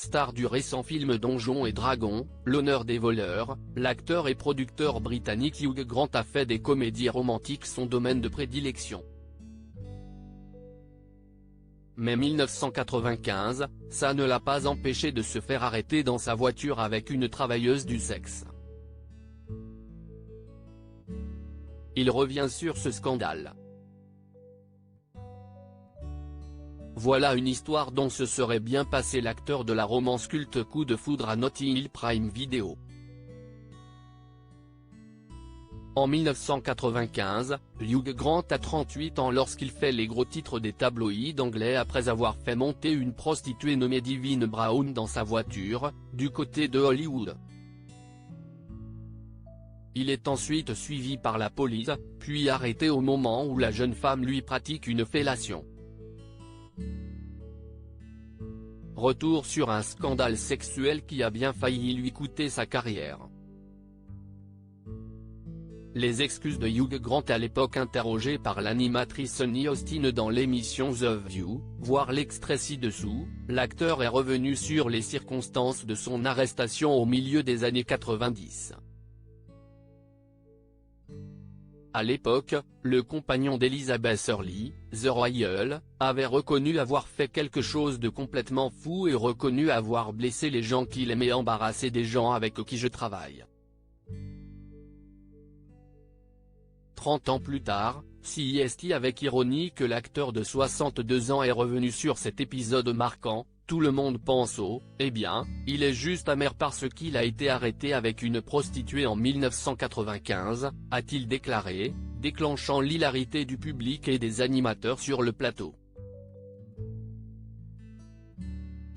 Star du récent film Donjons et Dragons, L'honneur des voleurs, l'acteur et producteur britannique Hugh Grant a fait des comédies romantiques son domaine de prédilection. Mais 1995, ça ne l'a pas empêché de se faire arrêter dans sa voiture avec une travailleuse du sexe. Il revient sur ce scandale. Voilà une histoire dont se serait bien passé l'acteur de la romance culte Coup de foudre à Notting Hill Prime Video. En 1995, Hugh Grant a 38 ans lorsqu'il fait les gros titres des tabloïds anglais après avoir fait monter une prostituée nommée Divine Brown dans sa voiture, du côté de Hollywood. Il est ensuite suivi par la police, puis arrêté au moment où la jeune femme lui pratique une fellation. Retour sur un scandale sexuel qui a bien failli lui coûter sa carrière. Les excuses de Hugh Grant à l'époque interrogé par l'animatrice Sunny Austin dans l'émission The View, voir l'extrait ci-dessous, l'acteur est revenu sur les circonstances de son arrestation au milieu des années 90. À l'époque, le compagnon d'Elizabeth Hurley, The Royal, avait reconnu avoir fait quelque chose de complètement fou et reconnu avoir blessé les gens qu'il aimait embarrasser des gens avec qui je travaille. 30 ans plus tard, CST avec ironie que l'acteur de 62 ans est revenu sur cet épisode marquant, tout le monde pense au « eh bien, il est juste amer parce qu'il a été arrêté avec une prostituée en 1995 », a-t-il déclaré, déclenchant l'hilarité du public et des animateurs sur le plateau.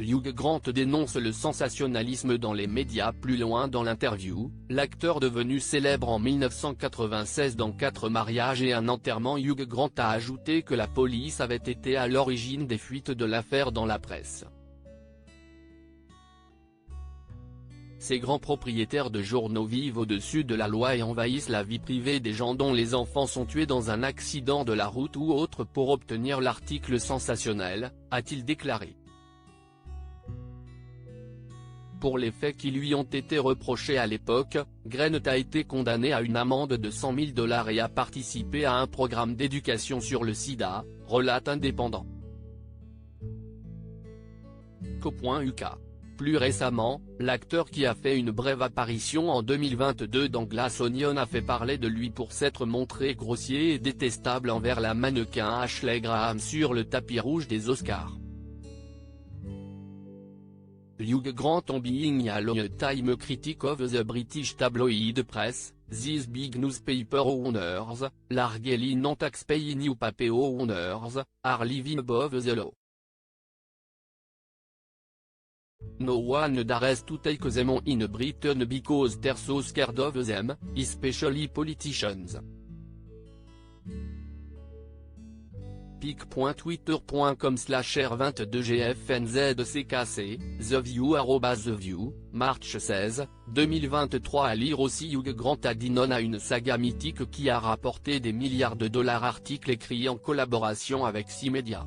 Hugh Grant dénonce le sensationnalisme dans les médias. Plus loin dans l'interview, l'acteur devenu célèbre en 1996 dans 4 mariages et un enterrement. Hugh Grant a ajouté que la police avait été à l'origine des fuites de l'affaire dans la presse. Ces grands propriétaires de journaux vivent au-dessus de la loi et envahissent la vie privée des gens dont les enfants sont tués dans un accident de la route ou autre pour obtenir l'article sensationnel, a-t-il déclaré. Pour les faits qui lui ont été reprochés à l'époque, Grant a été condamné à une amende de 100 000 $ et a participé à un programme d'éducation sur le sida, relate Indépendant. Co.uk. Plus récemment, l'acteur qui a fait une brève apparition en 2022 dans Glass Onion a fait parler de lui pour s'être montré grossier et détestable envers la mannequin Ashley Graham sur le tapis rouge des Oscars. Hugh Grant on being a long-time critic of the British tabloid press, these big newspaper owners, largely non-taxpaying newspaper owners, are living above the law. No one dares to take them on in Britain because they're so scared of them, especially politicians. pic.twitter.com/r22gfnzckc, The View @The View, March 16, 2023. À lire aussi Hugh Grant a dit non à une saga mythique qui a rapporté des milliards de dollars. Article écrit en collaboration avec 6 médias.